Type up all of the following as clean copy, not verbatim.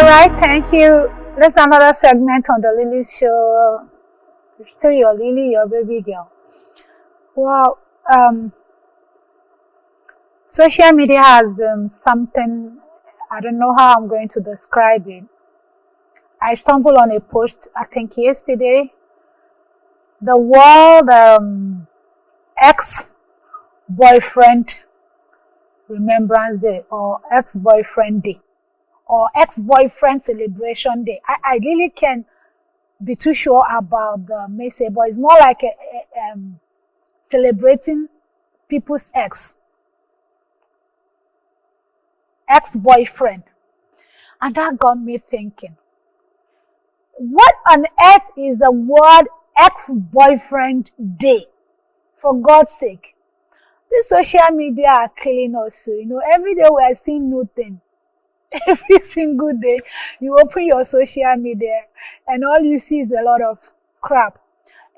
right, thank you. That's another segment on the Lily Show. It's still your Lily, your baby girl. Well, social media has been something, I don't know how I'm going to describe it. I stumbled on a post, I think yesterday, the World Ex-Boyfriend Remembrance Day, or Ex-Boyfriend Day, or Ex-Boyfriend Celebration Day. I really can't be too sure about the message, but it's more like celebrating people's ex-boyfriend. And that got me thinking, what on earth is the World Ex-Boyfriend Day? For God's sake. This social media are killing us. You know, every day we are seeing new things. Every single day you open your social media and all you see is a lot of crap.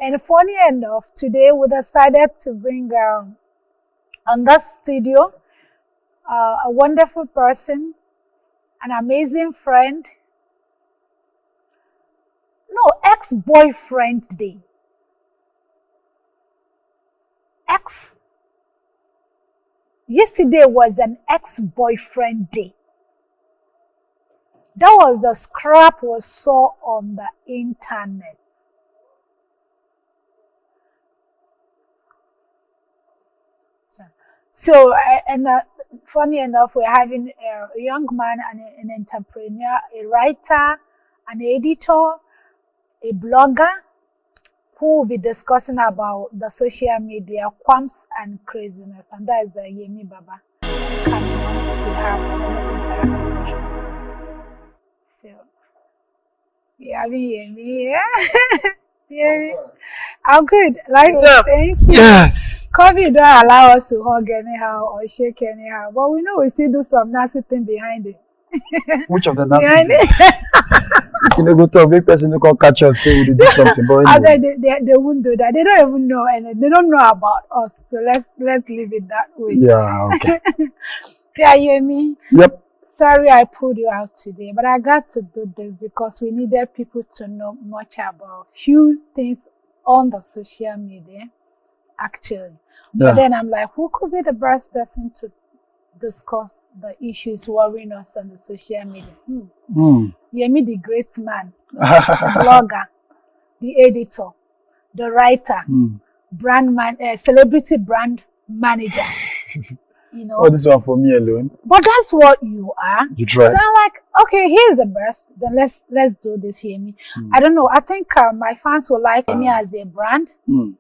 And funny enough, today we decided to bring on the studio a wonderful person, an amazing friend. No, ex-boyfriend day. Yesterday was an ex-boyfriend day. That was the scrap we saw on the internet. So funny enough, we're having a young man and an entrepreneur, a writer, an editor, a blogger, who will be discussing about the social media qualms and craziness, and that is Yemi Baba coming on to have another interactive session. So, yeah, I mean, Yemi, yeah. Yeah, I'm good. Like, thank you. Yes. COVID don't allow us to hug anyhow or shake anyhow, but we know we still do some nasty thing behind it. Which of the nasty things? You know, go to a big person who can catch us say we do something, but anyway. They won't do that. They don't even know, and they don't know about us. So let's leave it that way. Yeah. Okay. Yeah, Yemi. Yep. Sorry I pulled you out today, but I got to do this because we needed people to know much about few things on the social media, actually. Yeah. But then I'm like, who could be the best person to discuss the issues worrying us on the social media? Yemi, the great man, blogger, the editor, the writer, brand man, celebrity brand manager. You know, oh, this one for me alone. But that's what you are. You try. So I'm like, okay, here's the best. Then let's do this, Yemi. I don't know. I think my fans will like Yemi as a brand. And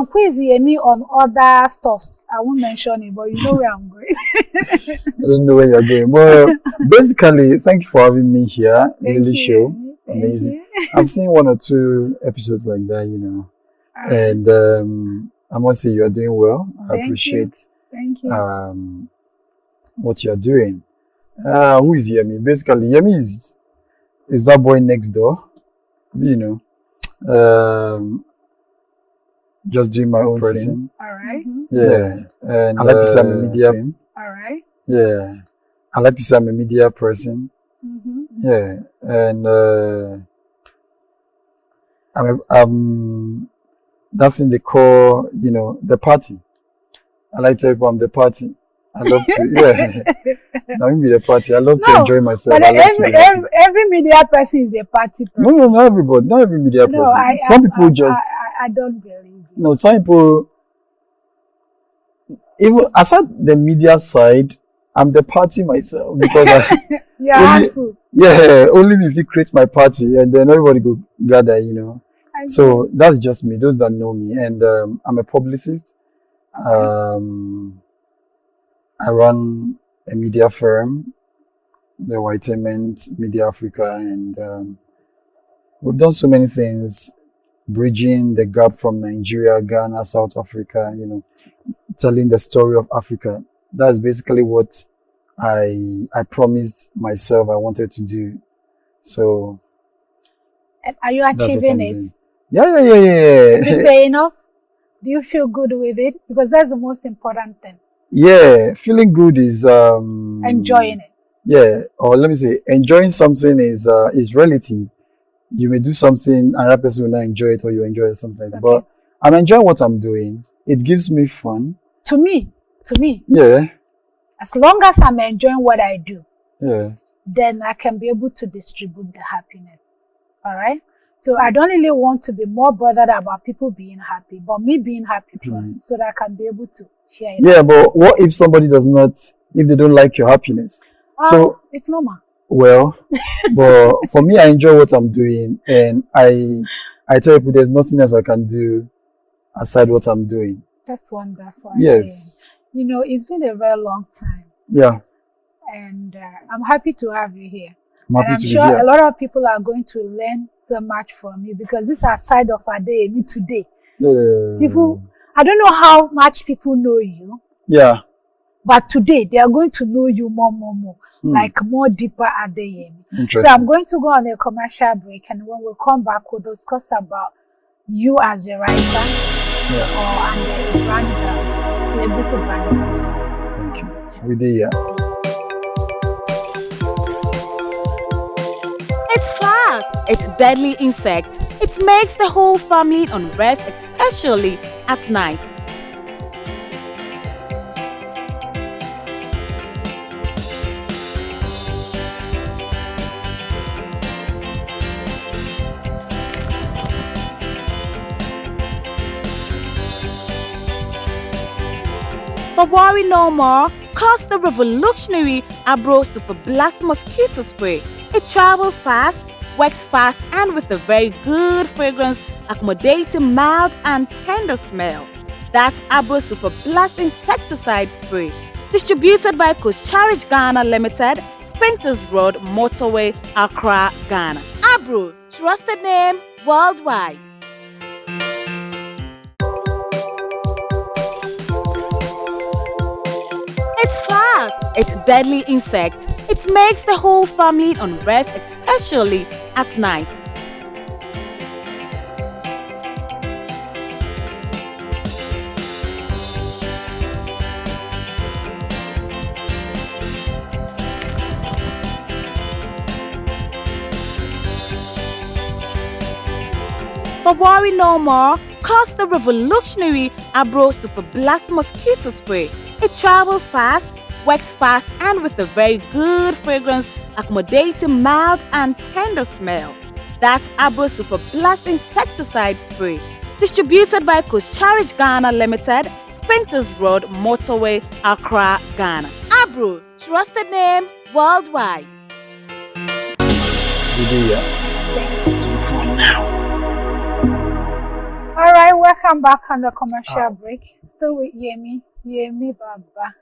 quiz Yemi on other stuffs. I won't mention it, but you know where I'm going. I don't know where you're going. Well, basically, thank you for having me here. Lily Show. Amazing. I've seen 1 or 2 episodes like that, you know. And I must say you are doing well. I appreciate Thank you. What you're doing. Who is Yemi? Basically, Yemi is that boy next door. You know. Just doing my own person. All right. Yeah. And I like to say I'm a media. All right. Yeah. I like to say I'm a media person. Yeah. And I'm that thing they call, you know, the party. I like to tell people I'm the party. I love to, yeah. Now me the party. I love to enjoy myself. But every media person is a party person. No, not everybody. Not every media person. Some people just. I don't believe it. No, some people. Even aside the media side, I'm the party myself because only if you create my party and then everybody go gather, you know. So that's just me. Those that know me, and I'm a publicist. I run a media firm, the Whitenement Media Africa, and we've done so many things, bridging the gap from Nigeria, Ghana, South Africa, you know, telling the story of Africa. That's basically what I promised myself I wanted to do. So, and are you achieving it? Yeah. Is it paying off? Do you feel good with it? Because that's the most important thing. Yeah, feeling good is enjoying it. Yeah, or let me say, enjoying something is relative. You may do something, another person will not enjoy it, or you enjoy it, something like that. Okay. But I'm enjoying what I'm doing. It gives me fun. To me, Yeah, as long as I'm enjoying what I do, yeah. then I can be able to distribute the happiness. All right. So I don't really want to be more bothered about people being happy, but me being happy first, so that I can be able to share it. Yeah, but what if somebody does not, if they don't like your happiness? So, it's normal. well, but for me, I enjoy what I'm doing, and I tell people there's nothing else I can do aside what I'm doing. That's wonderful. Yes. You know, it's been a very long time. Yeah. And I'm happy to have you here. I'm sure a lot of people are going to learn so much from you, because this is a side of Adeyemi today. People, I don't know how much people know you. Yeah. But today they are going to know you more, like more deeper Adeyemi. So I'm going to go on a commercial break, and when we come back, we'll discuss about you as a writer or a brand, celebrity brand manager. Thank you. With the It's fast. It's deadly insect. It makes the whole family unrest, especially at night. But worry no more, cause the revolutionary Abro Super Blast Mosquito Spray. It travels fast, works fast, and with a very good fragrance, accommodating mild and tender smell. That's Abro Super Blast Insecticide Spray. Distributed by Kuscharich Ghana Limited, Spintex Road, Motorway, Accra, Ghana. Abro, trusted name worldwide. It's fast. It's deadly insect. It makes the whole family unrest, especially at night. But worry no more, cause the revolutionary Abro Super Blast Mosquito Spray. It travels fast, works fast, and with a very good fragrance, accommodating mild and tender smell. That's Abro Super Blast Insecticide Spray. Distributed by Kuscharich Ghana Limited, Spintex Road, Motorway, Accra, Ghana. Abro, trusted name worldwide. For now. All right, welcome back on the commercial break. Still with Yemi Baba.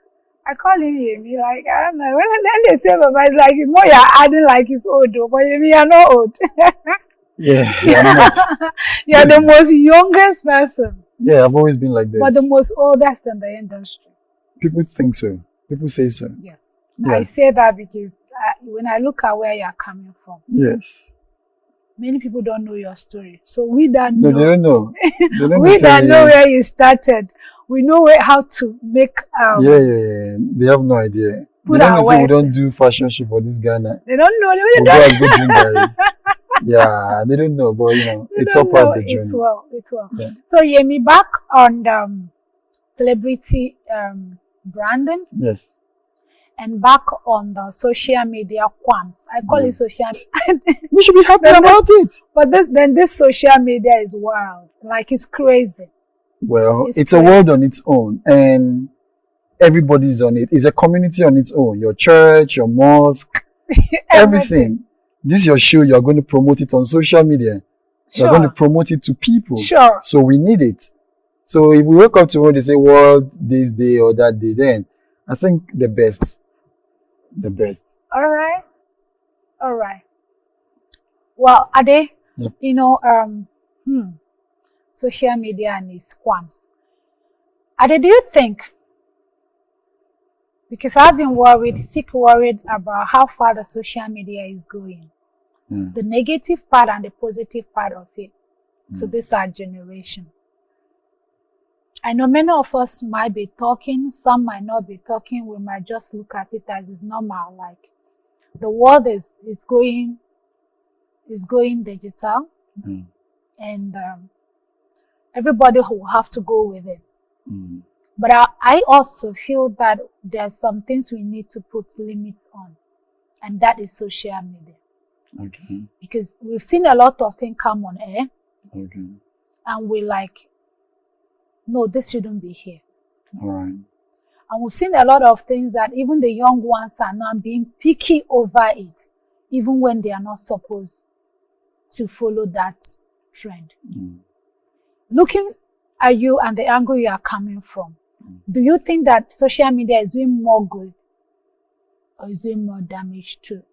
I call him Yemi, like, I don't know. When they say Baba, it's like, it's more you're adding like it's old, though, but Yemi, you're not old. Yeah, I'm not. You're the most youngest person. Yeah, I've always been like this. But the most oldest in the industry. People think so. People say so. Yes. Yeah. I say that because when I look at where you're coming from, Yes. many people don't know your story. So we that know. No, they don't know. They don't We say, that know where you started. We know how to make. Yeah. They have no idea. Put They our don't say we words. don't do fashion show for this Ghana. They don't know. We'll go and go drink garri. Yeah, they don't know, but it's all part of the journey. It's well. Yeah. So Yemi, back on celebrity branding. Yes. And back on the social media qualms. I call it social media. We should be happy about it. But this social media is wild. Like, it's crazy. Well, it's crazy. a world on its own, and everybody's on it. It's a community on its own. Your church, your mosque, everything. This is your show. You're going to promote it on social media. Sure. You're going to promote it to people. Sure. So we need it. So if we wake up tomorrow, they say, well, this day or that day, then I think the best. The best. All right. Well, Ade, Yep. social media and its qualms. Ade, do you think, because I've been worried about how far the social media is going, the negative part and the positive part of it, to this our generation. I know many of us might be talking, some might not be talking, we might just look at it as it's normal, like the world is going digital, and everybody will have to go with it. But I also feel that there's some things we need to put limits on, and that is social media. Okay. Because we've seen a lot of things come on air, Okay. and we're like, no, this shouldn't be here. All right. And we've seen a lot of things that even the young ones are now being picky over it, even when they are not supposed to follow that trend. Looking at you and the angle you are coming from, do you think that social media is doing more good or is doing more damage to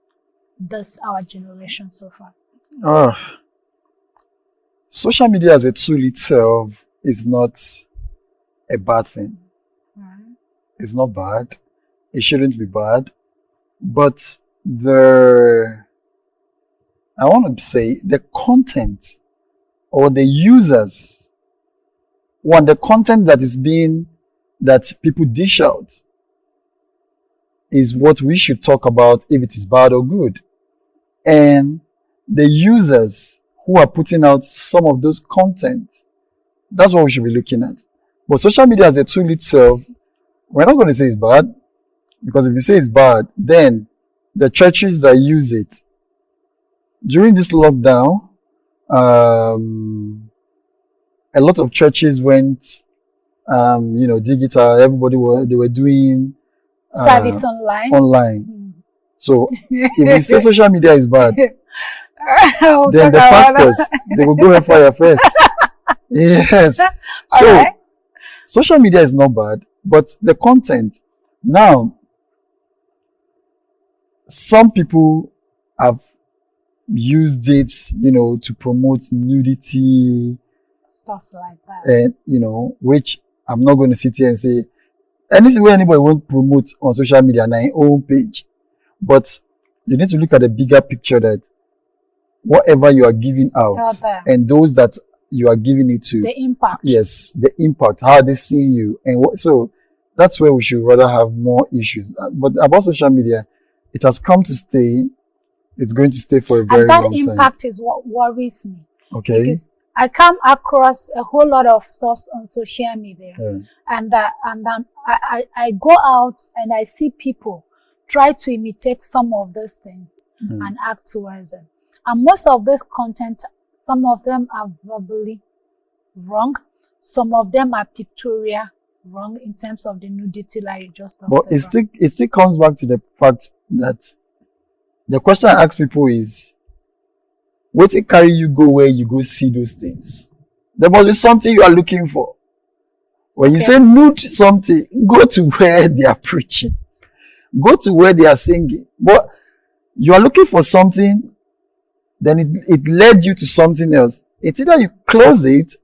our generation so far? Social media as a tool itself is not a bad thing. It's not bad. It shouldn't be bad. But I want to say the content or the users, the content that people dish out is what we should talk about if it is bad or good. And the users who are putting out some of those content, that's what we should be looking at. But social media as a tool itself, we're not going to say it's bad, because if you say it's bad, then the churches that use it during this lockdown, a lot of churches went, digital. They were doing service online. So if we say social media is bad, then the pastors, they will go fire first. Yes. So social media is not bad, but the content. Now, some people have used it, to promote nudity, stuff like that. And, which I'm not going to sit here and say, anything where anybody won't promote on social media on their own page. But you need to look at the bigger picture, that whatever you are giving out and those that you are giving it to, the impact. Yes, the impact, how they see you. And so that's where we should rather have more issues. But about social media, it has come to stay. It's going to stay for a very long time. And that impact is what worries me. Okay. Because I come across a whole lot of stuff on social media, and I go out and I see people try to imitate some of those things and act towards them. And most of this content, some of them are verbally wrong, some of them are pictorial wrong in terms of the nudity, like you just talked about. It still comes back to the fact that the question I ask people is, what it carry you go where you go see those things? There must be something you are looking for. When you say nude something, go to where they are preaching. Go to where they are singing. But you are looking for something, then it led you to something else. It's either you close it,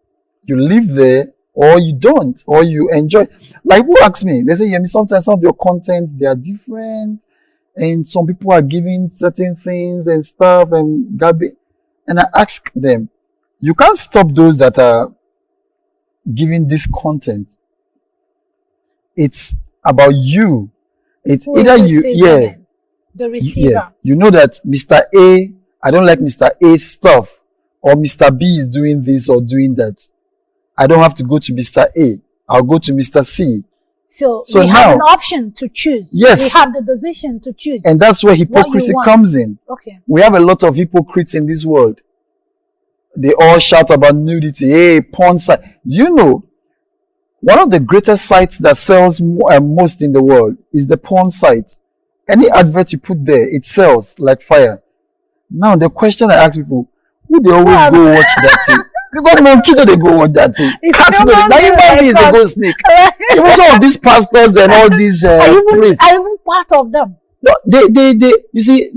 you live there, or you don't, or you enjoy. Like, who asks me? They say, yeah, sometimes some of your content, they are different, and some people are giving certain things and stuff and garbage. And I ask them, you can't stop those that are giving this content. It's about you. It's Who either is you, receiving the receiver. yeah, you know that Mr. A, I don't like Mr. A's stuff, or Mr. B is doing this or doing that. I don't have to go to Mr. A. I'll go to Mr. C. So So we now- have an option to choose. Yes. We have the decision to choose. And that's where hypocrisy want. comes in. Okay. We have a lot of hypocrites in this world. They all shout about nudity. Hey, porn site. Do you know one of the greatest sites that sells most in the world is the porn site? Any advert you put there, it sells like fire. Now the question I ask people, who they always Well, go watch that thing? Because monkey don't they go watch that thing. It's Cats don't. human Now being, human beings they I go sneak. Even some of these pastors and all these priests, are even part of them. no, you see,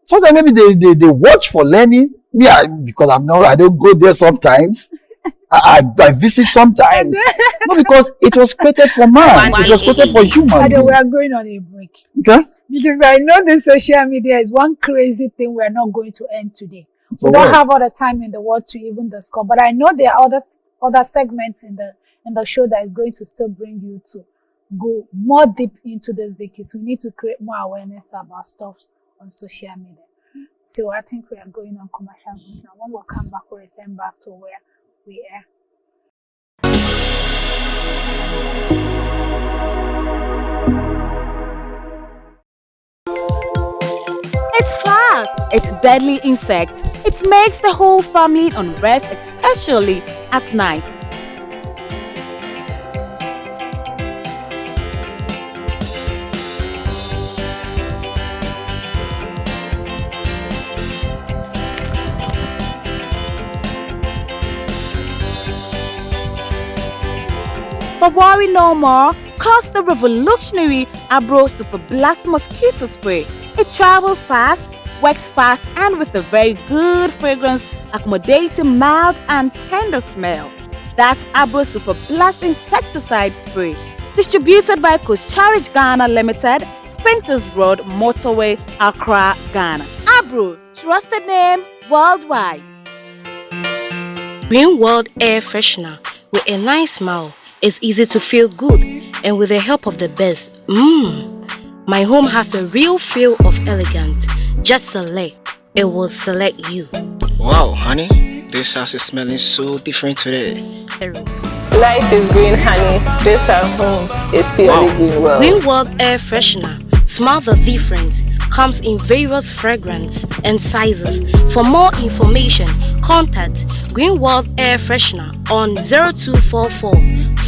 sometimes maybe they watch for learning. Yeah, because I don't go there sometimes. I visit sometimes. No, because it was created for man. It was created for human. And then we being. are going on a break. Okay? Because I know the social media is one crazy thing we're not going to end today. So We don't what? have all the time in the world to even discuss, but I know there are other segments in the show that is going to still bring you to go more deep into this, because we need to create more awareness about stuff on social media. So I think we are going on commercial break now. When we come back, we'll return back to where we are. It's fast, it's deadly insect. It makes the whole family unrest, especially at night. But worry no more, cause the revolutionary Abro Super Blast Mosquito Spray. It travels fast, works fast, and with a very good fragrance, accommodating mild and tender smell. That's Abro Super Blast Insecticide Spray. Distributed by Coast Ghana Limited, Spinters Road, Motorway, Accra, Ghana. Abro, trusted name worldwide. Green World Air Freshener with a nice smell. It's easy to feel good, and with the help of the best, my home has a real feel of elegance. Just select, it will select you. Wow, honey, this house is smelling so different today. Life is green, honey. This our home is purely Green World. Green World Air Freshener. Smell the difference. Comes in various fragrance and sizes. For more information, contact Green World Air Freshener on 0244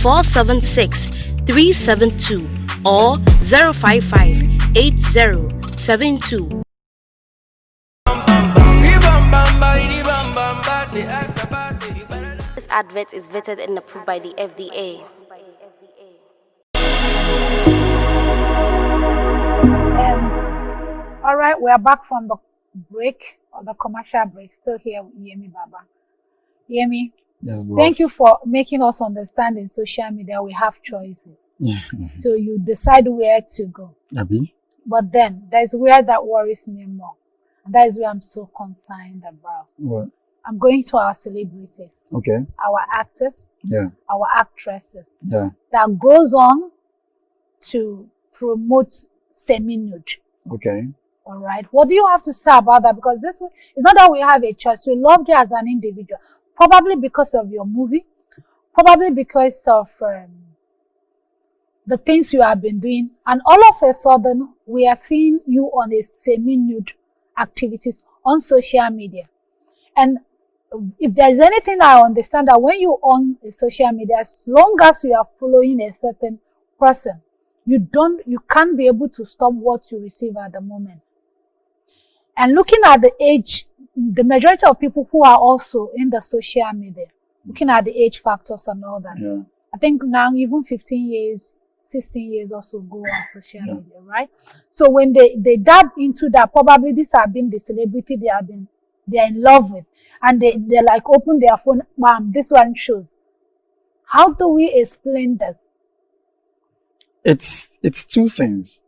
476 372 or 055 8072. This advert is vetted and approved by the FDA. All right, we are back from the break, or the commercial break. Still here with Yemi Baba. Yemi, Yes, thank you boss. for making us understand in social media we have choices. So you decide where to go. Abi? But then there's where that worries me more. And that is where I'm so concerned about. What? I'm going to our celebrities, Okay. our actors, Yeah. our actresses, Yeah. that goes on to promote semi-nude. Okay. All right. What do you have to say about that? Because this one, it's not that we have a choice. We loved you as an individual, probably because of your movie, probably because of the things you have been doing, and all of a sudden we are seeing you on a semi-nude activities on social media. And if there's anything I understand, that when you on a social media, as long as you are following a certain person, you can't be able to stop what you receive at the moment. And looking at the age, the majority of people who are also in the social media, looking at the age factors and all that, Yeah. I think now even 15 years, 16 years also go on social media, right? So when they dab into that, probably these have been the celebrity they're in love with, and they like open their phone, bam, this one shows. How do we explain this? It's two things.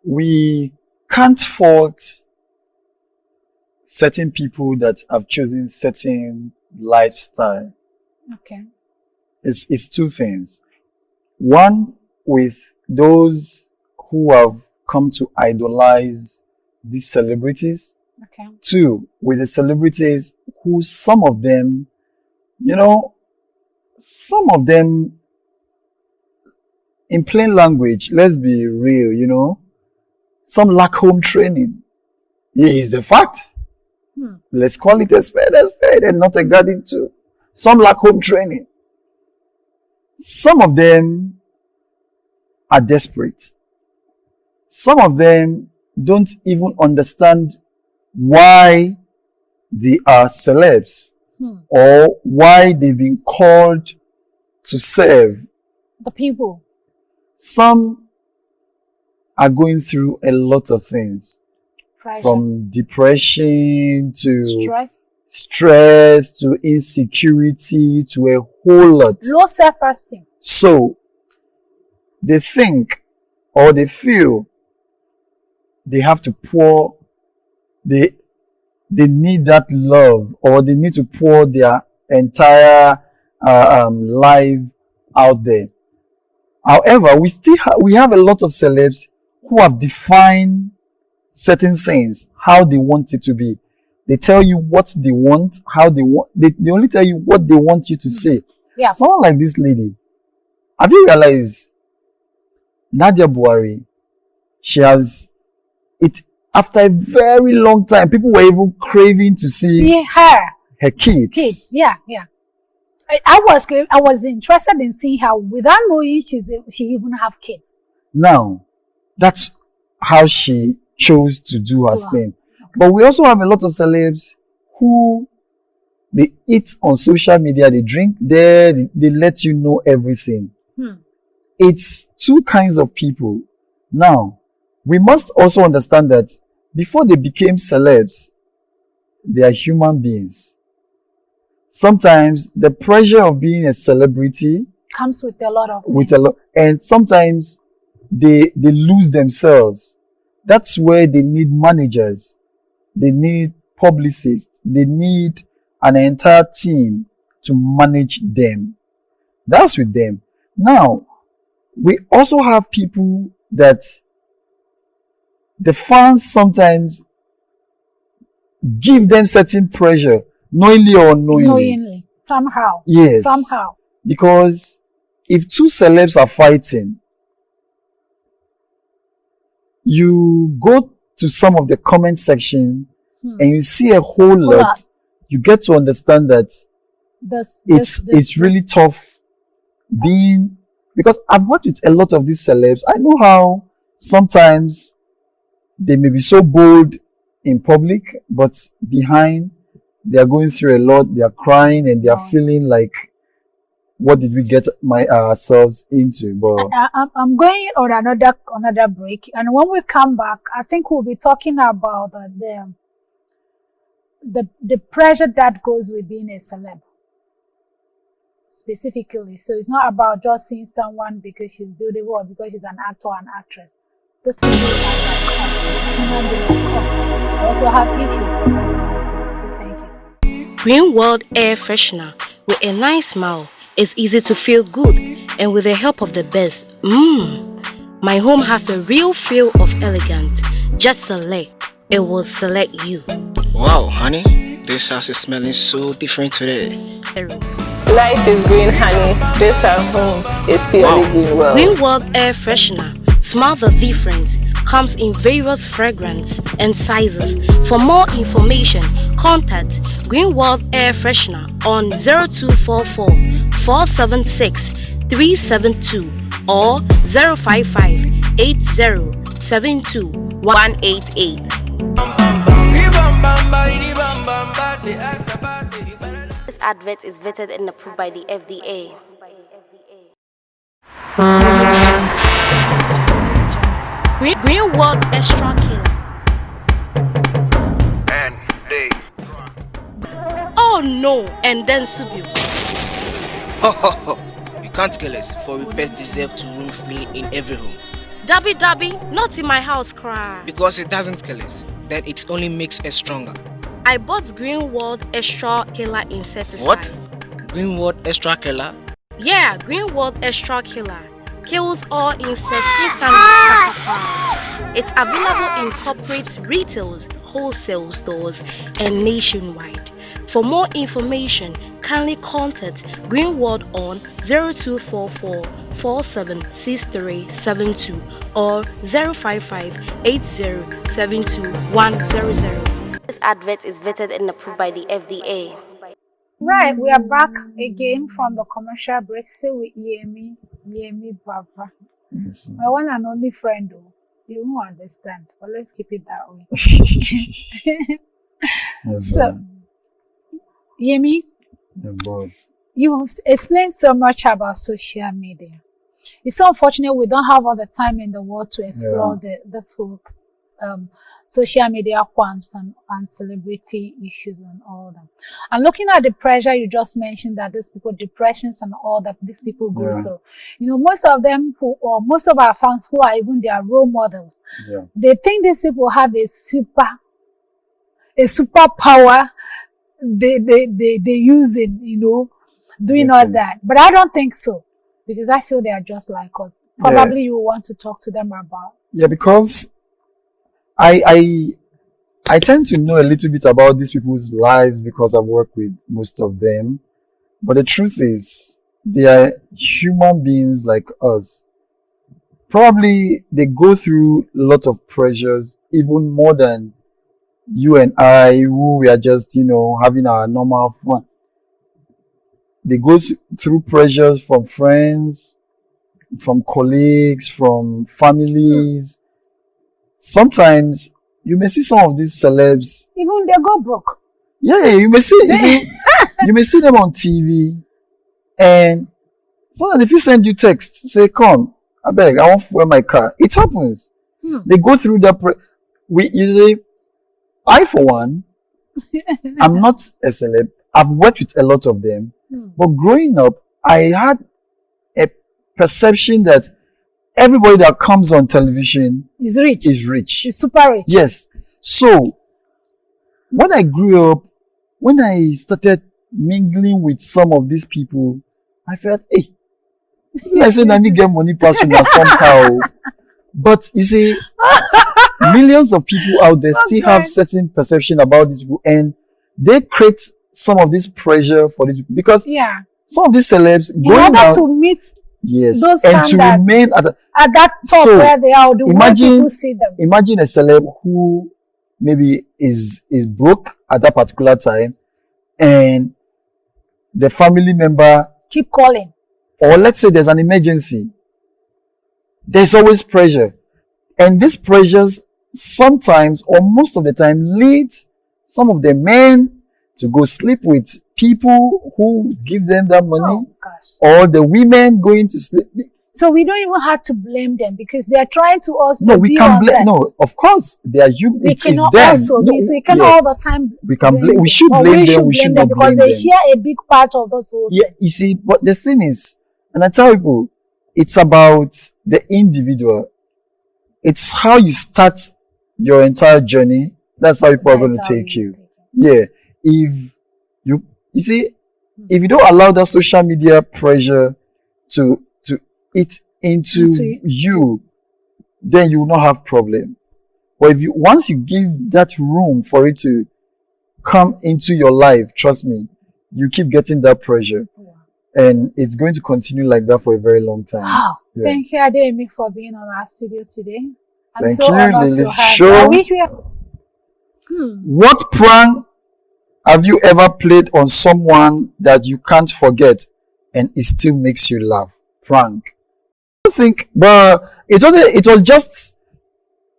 We can't fault certain people that have chosen certain lifestyle. Okay. It's two things. One, with those who have come to idolize these celebrities. Okay. Two, with the celebrities who some of them, in plain language, let's be real, some lack home training. It is the fact. Let's call it a spade, and not a garden too. Some lack home training. Some of them are desperate. Some of them don't even understand why they are celebs or why they've been called to serve The people. Some are going through a lot of things, Pressure. from depression to Stress. to insecurity to a whole lot. Low self-esteem. So they think or they feel they have to pour, they need that love, or they need to pour their entire life out there. However, we have a lot of celebs who have defined certain things, how they want it to be. They tell you what they want, how they want. They only tell you what they want you to say. Yeah. Someone like this lady, have you realized Nadia Buhari, she has it after a very long time. People were even craving to see her kids. Yeah. I was interested in seeing her without knowing she even have kids. Now, that's how she chose to do her thing. But we also have a lot of celebs who they eat on social media, they drink there, they let you know everything. It's two kinds of people. Now, we must also understand that before they became celebs, they are human beings. Sometimes the pressure of being a celebrity comes with a lot of and sometimes they lose themselves. That's where they need managers, they need publicists, they need an entire team to manage them. That's with them. Now, we also have people that the fans sometimes give them certain pressure, knowingly or unknowingly. Somehow. Yes. Somehow. Because if two celebs are fighting, you go to some of the comment section and you see a whole lot, you get to understand that it's really tough being, because I've worked with a lot of these celebs. I know how sometimes they may be so bold in public, but behind they are going through a lot. They are crying and they are feeling like, what did we get ourselves into? But I'm going on another break, and when we come back, I think we'll be talking about the pressure that goes with being a celeb specifically. So it's not about just seeing someone because she's beautiful or because she's an actor or an actress. This people human beings like us. They also have issues. So thank you. Green World Air Freshener with a nice smile. It's easy to feel good, and with the help of the best, my home has a real feel of elegance. Just select, it will select you. Wow, honey, this house is smelling so different today. Life is green, honey. This at home is purely green world. Green World Air Freshener. Smell the difference. Comes in various fragrance and sizes. For more information, contact Green World Air Freshener on 0244 476 372 or 055 8072 188. This advert is vetted and approved by the FDA. Green World Extra Killer. And they. Oh no, and then Subiu. You can't kill us, for repairs deserve to room freely in every home. Dabby, not in my house, cry. Because it doesn't kill us, then it only makes us stronger. I bought Green World Extra Killer insecticide. What? Green World Extra Killer? Yeah, Green World Extra Killer kills all insects instantly. It's available in corporate retails, wholesale stores, and nationwide. For more information, kindly contact Green World on 0244 476372 or 055 8072 100. This advert is vetted and approved by the FDA. Right, we are back again from the commercial break. So with Yemi Baba. yes, My one and only friend, though. You won't understand, but let's keep it that way. yes, So, Yemi, yes, boss. you explained so much about social media. It's so unfortunate we don't have all the time in the world to explore this whole social media qualms and celebrity issues and all that. And looking at the pressure you just mentioned that these people, depressions and all that these people go through. You know, most of them or most of our fans who are even their role models, they think these people have a superpower they use it, you know, doing all that. But I don't think so, because I feel they are just like us. Probably you want to talk to them about Yeah, because I I I tend to know a little bit about these people's lives because I've worked with most of them. But the truth is, they are human beings like us. Probably they go through a lot of pressures, even more than you and I, who we are just, having our normal fun. They go through pressures from friends, from colleagues, from families. Sometimes you may see some of these celebs. Even they go broke. Yeah, you may see them on TV, and sometimes if you send you text, say, "Come, I beg, I want to wear my car." It happens. They go through that. We usually, I for one, I'm not a celeb. I've worked with a lot of them, but growing up, I had a perception that everybody that comes on television He's rich. is rich. He's super rich. Yes. So when I grew up, when I started mingling with some of these people, I felt, hey, I said, let me get money personal somehow. But you see, millions of people out there still have certain perception about these people, and they create some of this pressure for these people because some of these celebs in going order out to meet those and to standards remain at that top where they are, the way people see them. Imagine a celeb who maybe is broke at that particular time, and the family member keep calling, or let's say there's an emergency. There's always pressure, and these pressures sometimes or most of the time leads some of the men to go sleep with people who give them that money, or the women going to sleep. So we don't even have to blame them because they are trying to also. No, we can blame. No, of course they are human. We cannot also. We can all the time. We can blame. We should blame them. We should not because blame they them. share a big part of this whole thing. You see, but the thing is, and I tell people, it's about the individual. It's how you start your entire journey. That's how people are going to take you. Yeah. If you see, if you don't allow that social media pressure to eat into you, then you will not have problem. But once you give that room for it to come into your life, trust me, you keep getting that pressure. And it's going to continue like that for a very long time. Wow. Yeah. Thank you, Ademi, for being on our studio today. Thank you, Lily. Show. What prank have you ever played on someone that you can't forget and it still makes you laugh? Prank. I think, but it was just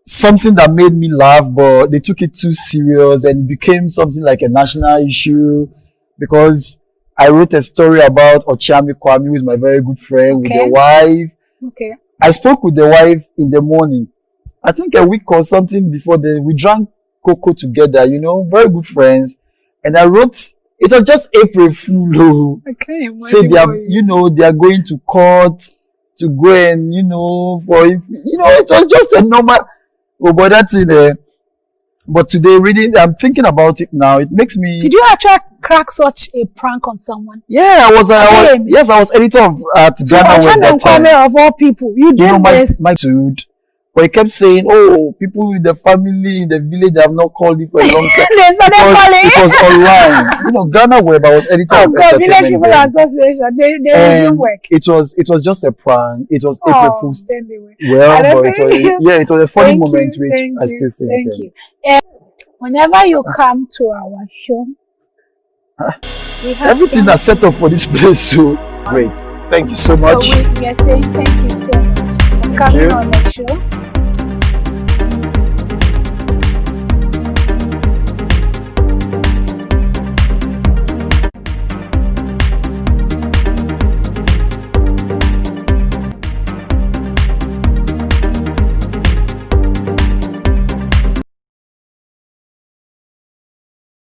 something that made me laugh, but they took it too serious and it became something like a national issue because I wrote a story about Ochiami Kwame, who is my very good friend, with the wife. Okay. I spoke with the wife in the morning. I think a week or something before then, we drank cocoa together, very good friends. And I wrote, it was just April Fool. Okay. Say they are, they are going to court to go and, it was just a normal, but that's it. But today, I'm thinking about it now. It makes me. Did you actually crack such a prank on someone? Yeah, I was editor at Ghana at that time. Of all people, you did this. My dude, but he kept saying, "Oh, people in the family in the village have not called it for a long time." They started calling. It was online. Ghana Web. I was editor of Village People Association. They resume work. It was just a prank. It was April Fool's. Well, but it was a funny moment which I still think. Thank you. Whenever you come to our show, we have everything that's set up for this place. So great. Thank you so much. So we are saying thank you so much for coming on the show.